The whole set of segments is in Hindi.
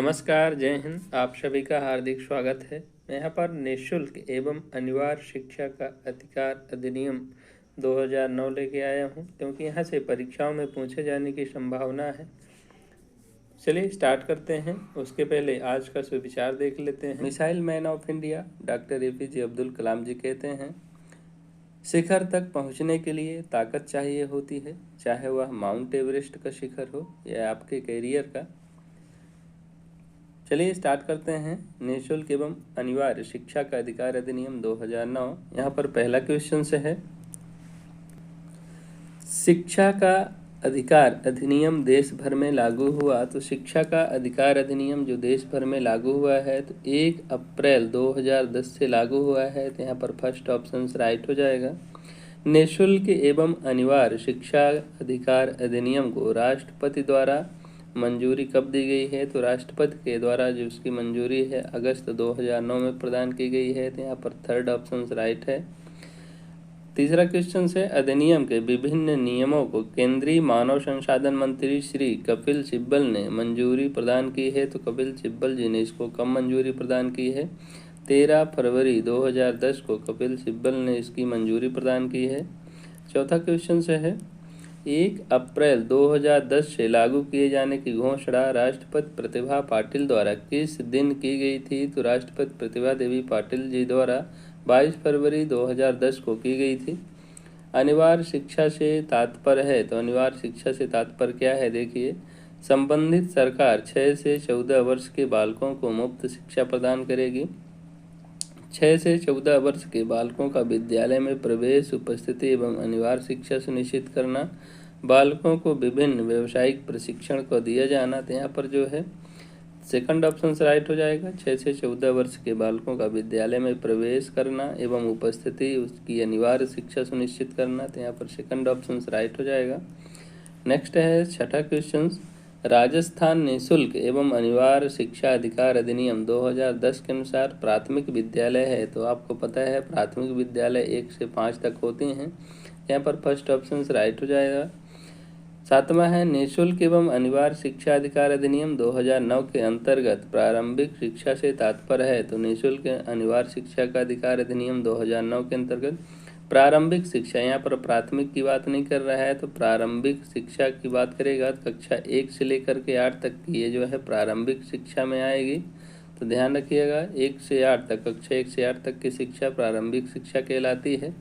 नमस्कार, जय हिंद। आप सभी का हार्दिक स्वागत है। मैं यहाँ पर निःशुल्क एवं अनिवार्य शिक्षा का अधिकार अधिनियम 2009 लेके आया हूँ, क्योंकि यहाँ से परीक्षाओं में पूछे जाने की संभावना है। चलिए स्टार्ट करते हैं। उसके पहले आज का सुविचार देख लेते हैं। Missile man of India doctor APJ Abdul Kalam ji कहते हैं, शिखर तक पहुँचने के लिए ताकत चाहिए होती है, चाहे वह माउंट एवरेस्ट का शिखर हो या आपके कैरियर का। चलिए स्टार्ट करते हैं। निःशुल्क एवं अनिवार्य शिक्षा का अधिकार अधिनियम 2009। यहाँ पर पहला क्वेश्चन से है, शिक्षा का अधिकार अधिनियम देश भर में लागू हुआ। तो शिक्षा का अधिकार अधिनियम जो देश भर में लागू हुआ है तो 1 अप्रैल 2010 से लागू हुआ है। तो यहाँ पर फर्स्ट ऑप्शन राइट हो जाएगा। निःशुल्क एवं अनिवार्य शिक्षा अधिकार अधिनियम को राष्ट्रपति द्वारा मंजूरी कब दी गई है? तो राष्ट्रपति के द्वारा जो उसकी मंजूरी है अगस्त 2009 में प्रदान की गई है। तो यहाँ पर थर्ड ऑप्शन राइट है। तीसरा क्वेश्चन है, अधिनियम के विभिन्न नियमों को केंद्रीय मानव संसाधन मंत्री श्री कपिल सिब्बल ने मंजूरी प्रदान की है। तो कपिल सिब्बल जी ने इसको कब मंजूरी प्रदान की है? 13 फरवरी 2010 को कपिल सिब्बल ने इसकी मंजूरी प्रदान की है। चौथा क्वेश्चन से है, 1 अप्रैल 2010 से लागू किए जाने की घोषणा राष्ट्रपति प्रतिभा पाटिल द्वारा किस दिन की गई थी? तो राष्ट्रपति प्रतिभा देवी पाटिल जी द्वारा 22 फरवरी 2010 को की गई थी। अनिवार्य शिक्षा से तात्पर्य है, तो अनिवार्य शिक्षा से तात्पर्य क्या है? देखिए, संबंधित सरकार 6 से 14 वर्ष के बालकों को मुफ्त शिक्षा प्रदान करेगी। 6 से 14 वर्ष के बालकों का विद्यालय में प्रवेश, उपस्थिति एवं अनिवार्य शिक्षा सुनिश्चित करना, बालकों को विभिन्न व्यावसायिक प्रशिक्षण को दिया जाना। तो यहाँ पर जो है सेकंड ऑप्शन राइट हो जाएगा। 6 से 14 वर्ष के बालकों का विद्यालय में प्रवेश करना एवं उपस्थिति उसकी अनिवार्य शिक्षा सुनिश्चित करना। तो यहाँ पर सेकंड ऑप्शन राइट हो जाएगा। नेक्स्ट है छठा क्वेश्चन, राजस्थान निःशुल्क एवं अनिवार्य शिक्षा अधिकार अधिनियम 2010 के अनुसार प्राथमिक विद्यालय है। तो आपको पता है प्राथमिक विद्यालय 1 से 5 तक होते हैं। यहाँ पर फर्स्ट ऑप्शन राइट हो जाएगा। सातवां है, निःशुल्क एवं अनिवार्य शिक्षा अधिकार अधिनियम 2009 के अंतर्गत प्रारंभिक शिक्षा से तात्पर्य है। तो निःशुल्क अनिवार्य शिक्षा का अधिकार अधिनियम 2009 के अंतर्गत प्रारंभिक शिक्षा, यहाँ पर प्राथमिक की बात नहीं कर रहा है, तो प्रारंभिक शिक्षा की बात करेगा तो कक्षा 1 से लेकर के 8 तक की ये जो है प्रारंभिक शिक्षा में आएगी। तो ध्यान रखिएगा, 1 से 8 तक, कक्षा 1 से 8 तक की शिक्षा प्रारंभिक शिक्षा कहलाती है।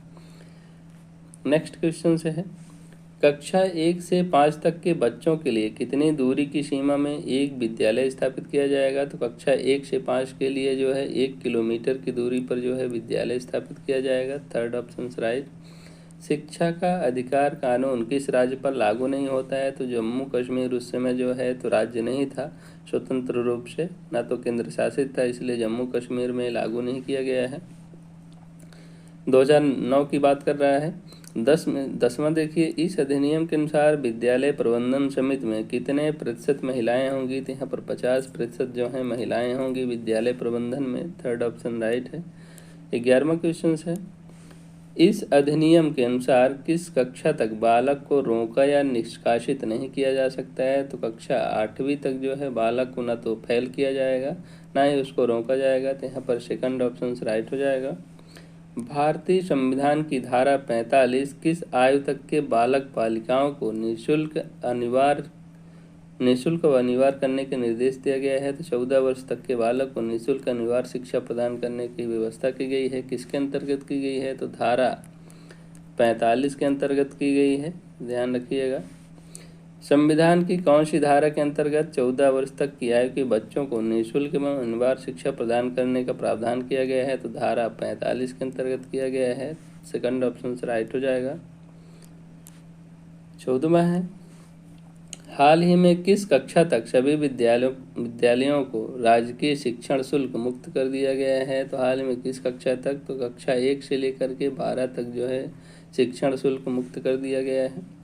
नेक्स्ट क्वेश्चन से है, कक्षा 1 से 5 तक के बच्चों के लिए कितनी दूरी की सीमा में एक विद्यालय स्थापित किया जाएगा? तो कक्षा 1 से 5 के लिए जो है 1 किलोमीटर की दूरी पर जो है विद्यालय स्थापित किया जाएगा। Third option right. शिक्षा का अधिकार कानून किस राज्य पर लागू नहीं होता है? तो जम्मू कश्मीर उस समय जो है तो राज्य नहीं था स्वतंत्र रूप से, ना तो केंद्र शासित था, इसलिए जम्मू कश्मीर में लागू नहीं किया गया है। 2009 की बात कर रहा है। 10वां देखिए, इस अधिनियम के अनुसार विद्यालय प्रबंधन समिति में कितने प्रतिशत महिलाएं होंगी? तो यहाँ पर 50% जो है महिलाएं होंगी विद्यालय प्रबंधन में। थर्ड ऑप्शन राइट है। 11वां क्वेश्चन है, इस अधिनियम के अनुसार किस कक्षा तक बालक को रोका या निष्कासित नहीं किया जा सकता है? तो कक्षा 8वीं तक जो है बालक को ना तो फेल किया जाएगा ना ही उसको रोका जाएगा। तो यहाँ पर सेकंड ऑप्शन राइट हो जाएगा। भारतीय संविधान की धारा 45 किस आयु तक के बालक बालिकाओं को निःशुल्क व अनिवार्य करने के निर्देश दिया गया है? तो 14 वर्ष तक के बालक को निःशुल्क अनिवार्य शिक्षा प्रदान करने की व्यवस्था की गई है। किसके अंतर्गत की गई है? तो धारा 45 के अंतर्गत की गई है, ध्यान रखिएगा। संविधान की कौन सी धारा के अंतर्गत 14 वर्ष तक की आयु के बच्चों को निःशुल्क एवं अनिवार्य शिक्षा प्रदान करने का प्रावधान किया गया है? तो धारा 45 के अंतर्गत किया गया है। सेकंड ऑप्शन राइट हो जाएगा। 14वां है, हाल ही में किस कक्षा तक सभी विद्यालयों को राजकीय शिक्षण शुल्क मुक्त कर दिया गया है? तो हाल ही में किस कक्षा तक? तो कक्षा 1 से लेकर के 12 तक जो है शिक्षण शुल्क मुक्त कर दिया गया है।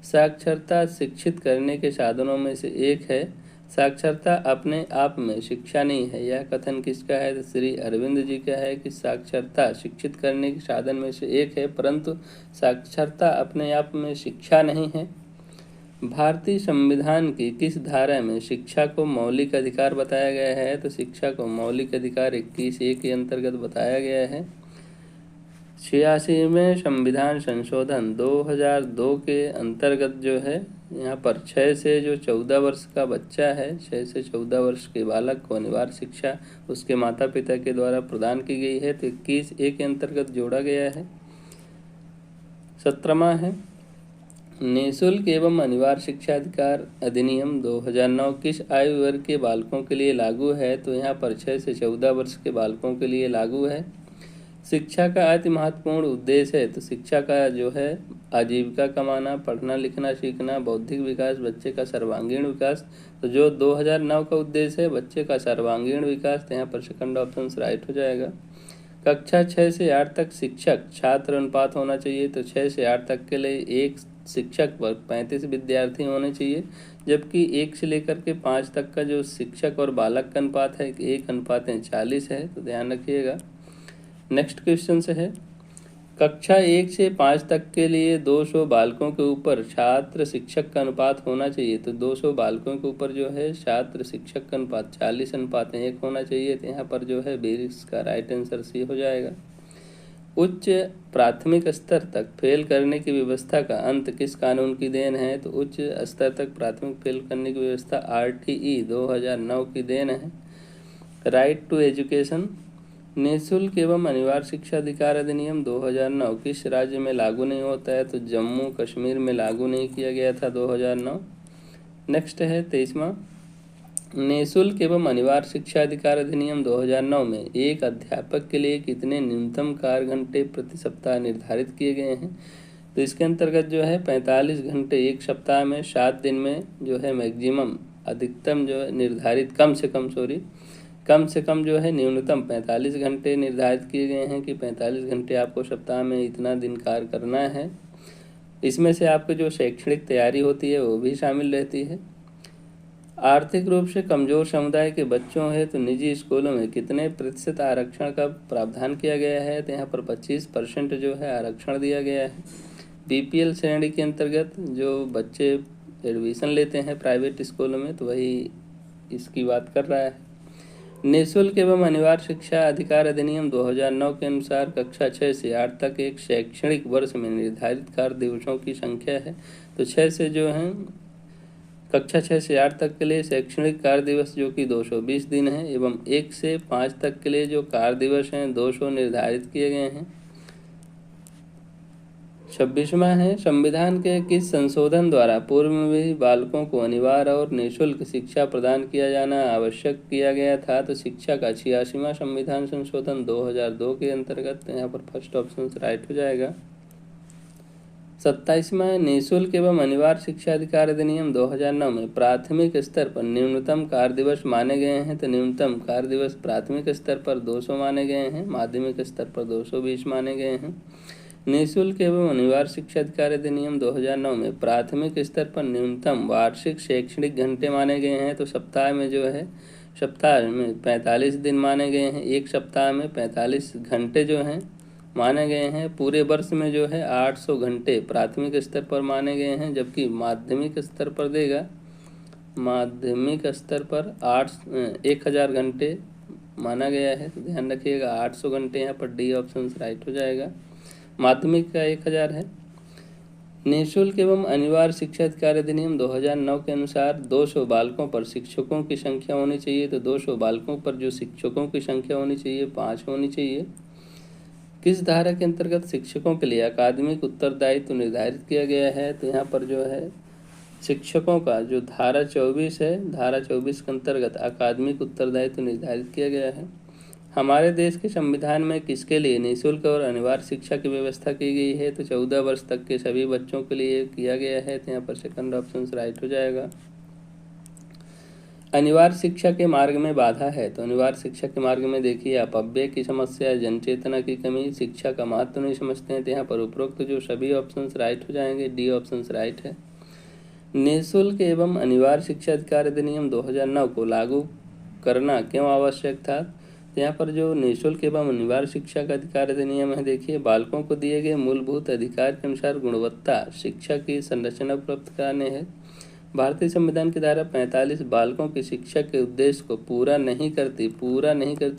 साक्षरता शिक्षित करने के साधनों में से एक है। साक्षरता अपने आप में शिक्षा नहीं है, यह कथन किसका है? तो श्री अरविंद जी का है कि साक्षरता शिक्षित करने के साधन में से एक है, परंतु साक्षरता अपने आप में शिक्षा नहीं है। भारतीय संविधान की किस धारा में शिक्षा को मौलिक अधिकार बताया गया है? तो शिक्षा को मौलिक अधिकार 21A के अंतर्गत बताया गया है। 86वें संविधान संशोधन 2002 के अंतर्गत जो है यहाँ पर 6 से जो 14 वर्ष का बच्चा है, 6 से 14 वर्ष के बालक को अनिवार्य शिक्षा उसके माता पिता के द्वारा प्रदान की गई है, तो 21A के अंतर्गत जोड़ा गया है। 17वां है निःशुल्क एवं अनिवार्य शिक्षा अधिकार अधिनियम 2009 किस आयु वर्ग के बालकों के लिए लागू है? तो यहाँ पर 6 से 14 वर्ष के बालकों के लिए लागू है। शिक्षा का अति महत्वपूर्ण उद्देश्य है, तो शिक्षा का जो है आजीविका कमाना, पढ़ना लिखना सीखना, बौद्धिक विकास, बच्चे का सर्वांगीण विकास। तो जो 2009 का उद्देश्य है बच्चे का सर्वांगीण विकास, तो यहाँ पर सेकंड ऑप्शन राइट हो जाएगा। कक्षा 6 से 8 तक शिक्षक छात्र अनुपात होना चाहिए, तो 6 से 8 तक के लिए एक शिक्षक पर 35 विद्यार्थी होने चाहिए, जबकि 1 से लेकर के 5 तक का जो शिक्षक और बालक का अनुपात है 1:40 है, तो ध्यान रखिएगा। नेक्स्ट क्वेश्चन से है कक्षा 1 से 5 तक के लिए 200 बालकों के ऊपर छात्र शिक्षक का अनुपात होना चाहिए, तो 200 बालकों के ऊपर जो है छात्र शिक्षक का अनुपात 40:1 होना चाहिए, तो यहाँ पर जो है बेरिक्स का राइट आंसर सी हो जाएगा। उच्च प्राथमिक स्तर तक फेल करने की व्यवस्था का अंत किस कानून की देन है? तो उच्च स्तर तक प्राथमिक फेल करने की व्यवस्था RTE 2009 की देन है। राइट टू एजुकेशन निःशुल्क एवं अनिवार्य शिक्षा अधिकार अधिनियम 2009 किस राज्य में लागू नहीं होता है? तो जम्मू कश्मीर में लागू नहीं किया गया था 2009। नेक्स्ट है 23वां निःशुल्क एवं अनिवार्य शिक्षा अधिकार अधिनियम 2009 में एक अध्यापक के लिए कितने न्यूनतम कार्य घंटे प्रति सप्ताह निर्धारित किए गए हैं? तो इसके अंतर्गत जो है 45 घंटे एक सप्ताह में, 7 दिन में जो है मैक्सिमम अधिकतम जो है निर्धारित कम से कम जो है न्यूनतम 45 घंटे निर्धारित किए गए हैं कि 45 घंटे आपको सप्ताह में इतना दिन कार्य करना है। इसमें से आपकी जो शैक्षणिक तैयारी होती है वो भी शामिल रहती है। आर्थिक रूप से कमजोर समुदाय के बच्चों है तो निजी स्कूलों में कितने प्रतिशत आरक्षण का प्रावधान किया गया है? तो यहाँ पर 25% जो है आरक्षण दिया गया है। BPL श्रेणी के अंतर्गत जो बच्चे एडमिशन लेते हैं प्राइवेट स्कूलों में, तो वही इसकी बात कर रहा है। निःशुल्क एवं अनिवार्य शिक्षा अधिकार अधिनियम 2009 के अनुसार कक्षा 6 से 8 तक एक शैक्षणिक वर्ष में निर्धारित कार्य दिवसों की संख्या है, तो 6 से जो है कक्षा 6 से 8 तक के लिए शैक्षणिक कार्य दिवस जो कि 220 दिन है, एवं 1 से 5 तक के लिए जो कार्य दिवस हैं 200 निर्धारित किए गए हैं। 26वां है संविधान के किस संशोधन द्वारा पूर्व में भी बालकों को अनिवार्य और निःशुल्क शिक्षा प्रदान किया जाना आवश्यक किया गया था? तो शिक्षा का 86वां संविधान संशोधन 2002 के अंतर्गत, यहाँ पर फर्स्ट ऑप्शन राइट हो जाएगा। 27वां निःशुल्क एवं अनिवार्य शिक्षा अधिकार अधिनियम 2009 में प्राथमिक स्तर पर न्यूनतम कार्य दिवस माने गए हैं, तो न्यूनतम कार्य दिवस प्राथमिक स्तर पर 200 माने गए हैं, माध्यमिक स्तर पर 220 माने गए हैं। निःशुल्क एवं अनिवार्य शिक्षा अधिकार अधिनियम 2009 में प्राथमिक स्तर पर न्यूनतम वार्षिक शैक्षणिक घंटे माने गए हैं, तो सप्ताह में जो है सप्ताह में 45 दिन माने गए हैं, एक सप्ताह में 45 घंटे जो हैं माने गए हैं। पूरे वर्ष में जो है 800 घंटे प्राथमिक स्तर पर माने गए हैं, जबकि माध्यमिक स्तर पर देगा माध्यमिक स्तर पर 1000 घंटे माना गया है, तो ध्यान रखिएगा 800 घंटे यहाँ पर डी ऑप्शन राइट हो जाएगा। माध्यमिक का 1000 है। निःशुल्क एवं अनिवार्य शिक्षा अधिकार अधिनियम 2009 के अनुसार 200 बालकों पर शिक्षकों की संख्या होनी चाहिए, तो 200 बालकों पर जो शिक्षकों की संख्या होनी चाहिए 5 होनी चाहिए। किस धारा के अंतर्गत शिक्षकों के लिए अकादमिक उत्तरदायित्व निर्धारित किया गया है? तो यहाँ पर जो है शिक्षकों का जो धारा 24 है, धारा 24 के अंतर्गत अकादमिक उत्तरदायित्व निर्धारित किया गया है। हमारे देश के संविधान में किसके लिए निःशुल्क और अनिवार्य शिक्षा की व्यवस्था की गई है? तो 14 वर्ष तक के सभी बच्चों के लिए किया गया है, तो यहाँ पर सेकंड ऑप्शन राइट हो जाएगा। अनिवार्य शिक्षा के मार्ग में बाधा है, तो अनिवार्य शिक्षा के मार्ग में देखिए अपव्यय की समस्या, जनचेतना की कमी, शिक्षा का महत्व नहीं समझते हैं, तो यहाँ पर उपरोक्त जो सभी ऑप्शन राइट हो जाएंगे, डी ऑप्शन राइट है। निःशुल्क एवं अनिवार्य शिक्षा अधिकार अधिनियम 2009 को लागू करना क्यों आवश्यक था? तो यहाँ पर जो निःशुल्क एवं अनिवार्य शिक्षा का अधिकार अधिनियम है, देखिए बालकों को दिए गए मूलभूत अधिकार के अनुसार गुणवत्ता शिक्षा की संरचना प्राप्त कराने हैं, भारतीय संविधान की धारा 45 बालकों की शिक्षा के उद्देश्य को पूरा नहीं करती,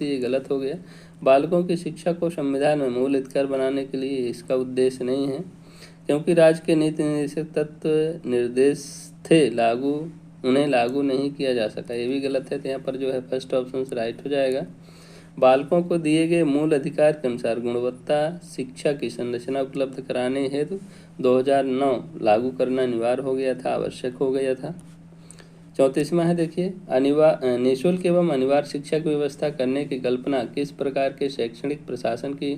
ये गलत हो गया। बालकों की शिक्षा को संविधान में मूल अधिकार बनाने के लिए इसका उद्देश्य नहीं है, क्योंकि राज्य के नीति निर्देशक तत्व निर्देश थे उन्हें लागू नहीं किया जा सका, ये भी गलत है। तो यहाँ पर जो है फर्स्ट ऑप्शन राइट हो जाएगा। बालकों को दिए गए मूल अधिकार के अनुसार गुणवत्ता शिक्षा की संरचना उपलब्ध कराने हेतु 2009 लागू करना अनिवार्य हो गया था, आवश्यक हो गया था। 34वां है, देखिए निःशुल्क एवं अनिवार्य शिक्षा की व्यवस्था करने की कल्पना किस प्रकार के शैक्षणिक प्रशासन की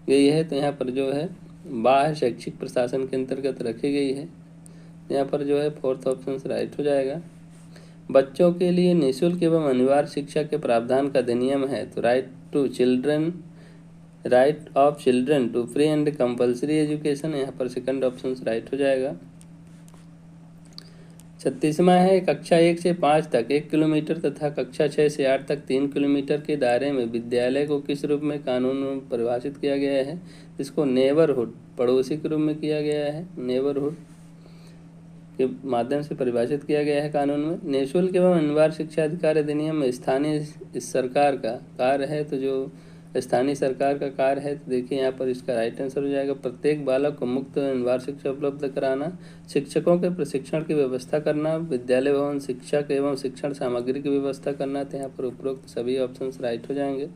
गई है? तो यहाँ पर जो है बाह्य शैक्षिक प्रशासन के अंतर्गत रखी गई है। यहाँ पर जो है फोर्थ ऑप्शन राइट हो जाएगा। बच्चों के लिए निःशुल्क एवं अनिवार्य शिक्षा के प्रावधान का अधिनियम है, तो right of children to free and compulsory education, यहाँ पर सेकंड ऑप्शन राइट हो जाएगा। 36वां है, कक्षा 1 से 5 तक 1 किलोमीटर तथा कक्षा 6 से 8 तक 3 किलोमीटर के दायरे में विद्यालय को किस रूप में कानून में परिभाषित किया गया है? इसको नेबरहुड, पड़ोसी के रूप में किया गया है, नेबरहुड के माध्यम से परिभाषित किया गया है कानून में। निःशुल्क एवं अनिवार्य शिक्षा अधिकार अधिनियम में स्थानीय सरकार का कार्य है, तो जो स्थानीय सरकार का कार्य है, तो देखिए यहाँ पर इसका राइट आंसर हो जाएगा प्रत्येक बालक को मुफ्त अनिवार्य शिक्षा उपलब्ध कराना, शिक्षकों के प्रशिक्षण की व्यवस्था करना, विद्यालय भवन शिक्षक एवं शिक्षण सामग्री की व्यवस्था करना। तो यहाँ पर उपरोक्त सभी ऑप्शन राइट हो जाएंगे।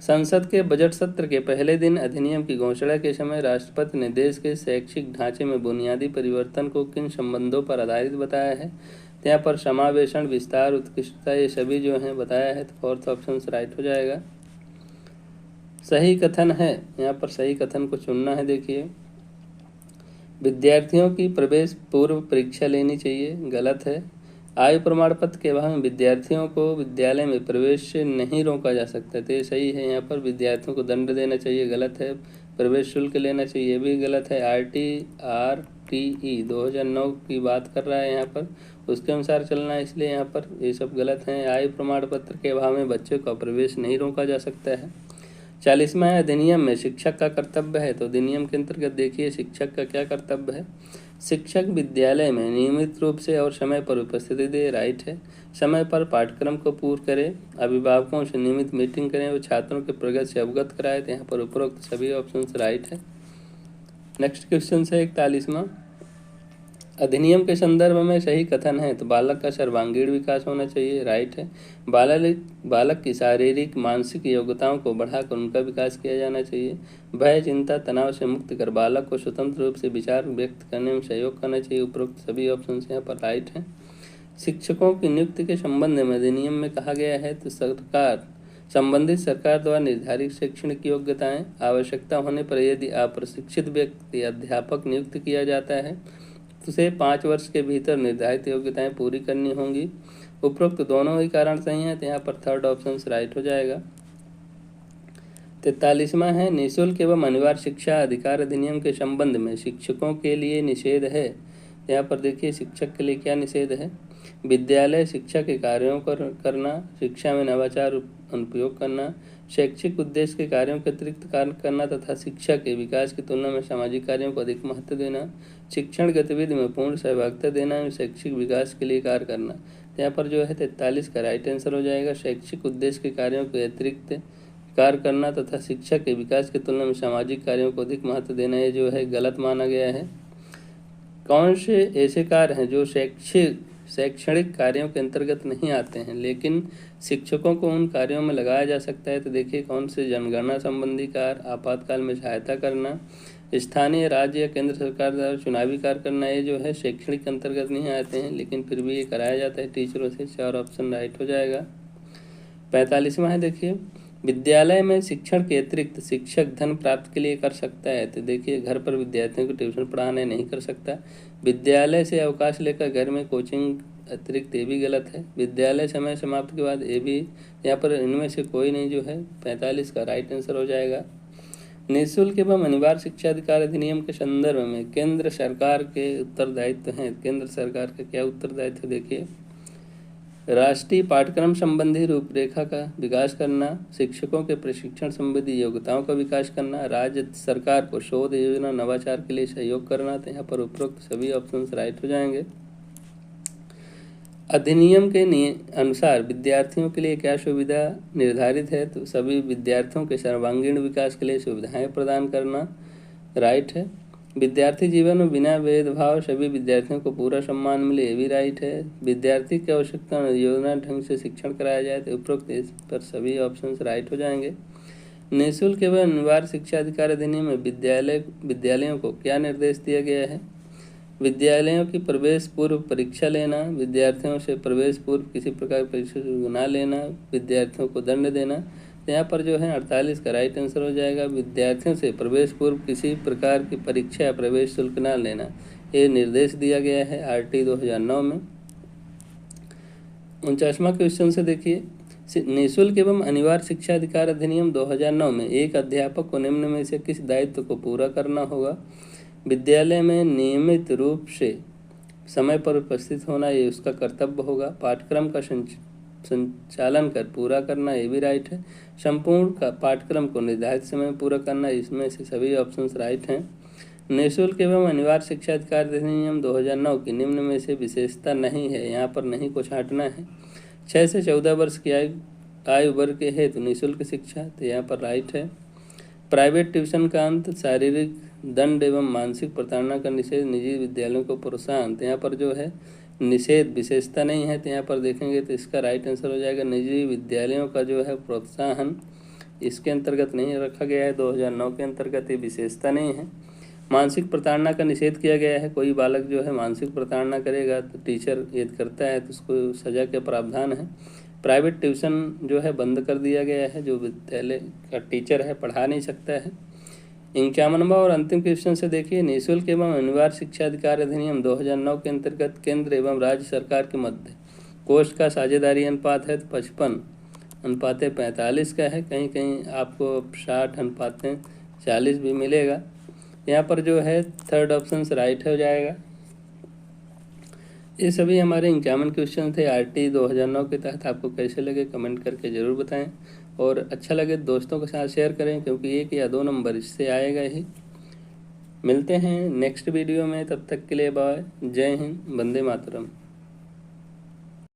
संसद के बजट सत्र के पहले दिन अधिनियम की घोषणा के समय राष्ट्रपति ने देश के शैक्षिक ढांचे में बुनियादी परिवर्तन को किन संबंधों पर आधारित बताया है? तो यहाँ पर समावेशन, विस्तार, उत्कृष्टता, ये सभी जो हैं बताया है, तो फोर्थ ऑप्शन राइट हो जाएगा। सही कथन है, यहाँ पर सही कथन को चुनना है। देखिए, विद्यार्थियों की प्रवेश पूर्व परीक्षा लेनी चाहिए, गलत है। आयु प्रमाण पत्र के अभाव में विद्यार्थियों को विद्यालय में प्रवेश से नहीं रोका जा सकता, तो ये सही है। यहाँ पर विद्यार्थियों को दंड देना चाहिए, गलत है। प्रवेश शुल्क लेना चाहिए, ये भी गलत है। RTE 2009 की बात कर रहा है यहाँ पर, उसके अनुसार चलना है, इसलिए यहाँ पर ये सब गलत हैं। आयु प्रमाण पत्र के अभाव में बच्चों का प्रवेश नहीं रोका जा सकता है। 40वां अधिनियम में शिक्षक का कर्तव्य है, तो अधिनियम के अंतर्गत देखिए शिक्षक का क्या कर्तव्य है। शिक्षक विद्यालय में नियमित रूप से और समय पर उपस्थिति दे, राइट है। समय पर पाठ्यक्रम को पूर्ण करें, अभिभावकों से नियमित मीटिंग करें और छात्रों के प्रगति से अवगत कराएं। तो यहाँ पर उपरोक्त सभी ऑप्शन राइट है। नेक्स्ट क्वेश्चन है 41वां, अधिनियम के संदर्भ में सही कथन है, तो बालक का सर्वांगीण विकास होना चाहिए, राइट है। बालक की शारीरिक मानसिक योग्यताओं को बढ़ाकर उनका विकास किया जाना चाहिए। भय, चिंता, तनाव से मुक्त कर बालक को स्वतंत्र रूप से विचार व्यक्त करने में सहयोग करना चाहिए। उपरोक्त सभी ऑप्शन यहाँ पर राइट हैं। शिक्षकों की नियुक्ति के संबंध में अधिनियम में कहा गया है, तो संबंधित सरकार द्वारा निर्धारित शैक्षणिक योग्यताएं, आवश्यकता होने पर यदि अप्रशिक्षित व्यक्ति अध्यापक नियुक्त किया जाता है तो उसे 5 वर्ष के भीतर निर्धारित योग्यताएं पूरी करनी होंगी। उपरोक्त दोनों ही कारण सही हैं, तो यहाँ पर थर्ड ऑप्शन राइट हो जाएगा। 43वां है, निःशुल्क एवं अनिवार्य शिक्षा अधिकार अधिनियम के संबंध में शिक्षकों के लिए निषेध है। यहाँ पर देखिए शिक्षक के लिए क्या निषेध है। विद्यालय शिक्षा के कार्यों करना, शिक्षा में नवाचार अनुप्रयोग करना, शैक्षिक उद्देश्य के कार्यों के अतिरिक्त कार्य करना तथा शिक्षा के विकास की तुलना में सामाजिक कार्यों को अधिक महत्व देना, शिक्षण गतिविधि में पूर्ण सहभागिता देना, शैक्षिक विकास के लिए कार्य करना। यहाँ पर जो है 43 का राइट आंसर हो जाएगा। शैक्षिक उद्देश्य के कार्यों के अतिरिक्त कार्य करना तथा शिक्षा के विकास की तुलना में सामाजिक कार्यों को अधिक महत्व देना, ये जो है गलत माना गया है। कौन से ऐसे कार्य हैं जो शैक्षणिक कार्यों के अंतर्गत नहीं आते हैं लेकिन शिक्षकों को उन कार्यों में लगाया जा सकता है? तो देखिए कौन से जनगणना संबंधी कार्य, आपातकाल में सहायता करना, स्थानीय, राज्य या केंद्र सरकार द्वारा चुनावी कार्य करना, ये जो है शैक्षणिक के अंतर्गत नहीं आते हैं लेकिन फिर भी ये कराया जाता है टीचरों से। 4 ऑप्शन राइट हो जाएगा। 45वां है, देखिए विद्यालय में शिक्षण के अतिरिक्त शिक्षक धन प्राप्त के लिए कर सकता है। तो देखिए घर पर विद्यार्थियों को ट्यूशन पढ़ाने नहीं कर सकता। विद्यालय से अवकाश लेकर घर में कोचिंग अतिरिक्त, ये भी गलत है। विद्यालय समय समाप्त के बाद, ये भी यहाँ पर इनमें से कोई नहीं जो है 45 का राइट आंसर हो जाएगा। निःशुल्क एवं अनिवार्य शिक्षा अधिकार अधिनियम के संदर्भ में केंद्र सरकार के उत्तरदायित्व हैं। केंद्र सरकार का क्या उत्तरदायित्व देखिए। राष्ट्रीय पाठ्यक्रम संबंधी रूपरेखा का विकास करना, शिक्षकों के प्रशिक्षण संबंधी योग्यताओं का विकास करना, राज्य सरकार को शोध योजना नवाचार के लिए सहयोग करना। तो यहाँ पर उपरोक्त सभी ऑप्शन राइट हो जाएंगे। अधिनियम के अनुसार विद्यार्थियों के लिए क्या सुविधा निर्धारित है? तो सभी विद्यार्थियों के सर्वांगीण विकास के लिए सुविधाएं प्रदान करना राइट है। विद्यार्थी जीवन में बिना भेदभाव सभी विद्यार्थियों को पूरा सम्मान मिले, ये भी राइट है। विद्यार्थी की आवश्यकता योजना ढंग से शिक्षण कराया जाए, तो उपरोक्त इस पर सभी ऑप्शंस राइट हो जाएंगे। निःशुल्क एवं अनिवार्य शिक्षा अधिकार अधिनियम में विद्यालयों को क्या निर्देश दिया गया है? विद्यालयों की प्रवेश पूर्व परीक्षा लेना, विद्यार्थियों से प्रवेश पूर्व किसी प्रकार की परीक्षा न लेना, विद्यार्थियों को दंड देना। तो यहाँ पर जो है 48 का राइट आंसर हो जाएगा। विद्यार्थियों से प्रवेश पूर्व किसी प्रकार की परीक्षा या प्रवेश शुल्क न लेना, ये निर्देश दिया गया है RT 2009 में। 49वां क्वेश्चन से देखिए, निःशुल्क एवं अनिवार्य शिक्षा अधिकार अधिनियम 2009 में एक अध्यापक को निम्न में से किस दायित्व को पूरा करना होगा? विद्यालय में नियमित रूप से समय पर उपस्थित होना, ये उसका कर्तव्य होगा। पाठ्यक्रम का संचालन कर पूरा करना, ये भी राइट है। संपूर्ण का पाठ्यक्रम को निर्धारित समय में पूरा करना, इसमें से सभी ऑप्शंस राइट हैं। निःशुल्क एवं अनिवार्य शिक्षा अधिकार अधिनियम 2009 की निम्न में से विशेषता नहीं है, यहाँ पर नहीं को छांटना है। 6 से 14 वर्ष की आयु वर्ग के हेतु निःशुल्क शिक्षा, तो यहाँ पर राइट है। प्राइवेट ट्यूशन का अंत, शारीरिक दंड एवं मानसिक प्रताड़ना का निषेध, निजी विद्यालयों को प्रोत्साहन, तो यहाँ पर जो है निषेध विशेषता नहीं है, तो यहाँ पर देखेंगे तो इसका राइट आंसर हो जाएगा निजी विद्यालयों का जो है प्रोत्साहन इसके अंतर्गत नहीं रखा गया है। 2009 के अंतर्गत ये विशेषता नहीं है। मानसिक प्रताड़ना का निषेध किया गया है। कोई बालक जो है मानसिक प्रताड़ना करेगा तो टीचर यदि करता है तो उसको सजा के प्रावधान है। प्राइवेट ट्यूशन जो है बंद कर दिया गया है, जो विद्यालय का टीचर है पढ़ा नहीं सकता है। 51वां और अंतिम क्वेश्चन से देखिए, निःशुल्क एवं अनिवार्य शिक्षा अधिकार अधिनियम 2009 के अंतर्गत केंद्र एवं राज्य सरकार के मध्य कोष का साझेदारी अनुपात है, तो 55:45 का है। कहीं कहीं आपको 60:40 भी मिलेगा। यहाँ पर जो है थर्ड ऑप्शन राइट हो जाएगा। ये सभी हमारे 51 क्वेश्चन थे RT 2009 के तहत। आपको कैसे लगे कमेंट करके ज़रूर बताएं, और अच्छा लगे दोस्तों के साथ शेयर करें, क्योंकि 1 या 2 नंबर इससे आएगा ही। मिलते हैं नेक्स्ट वीडियो में, तब तक के लिए बाय। जय हिंद, वंदे मातरम।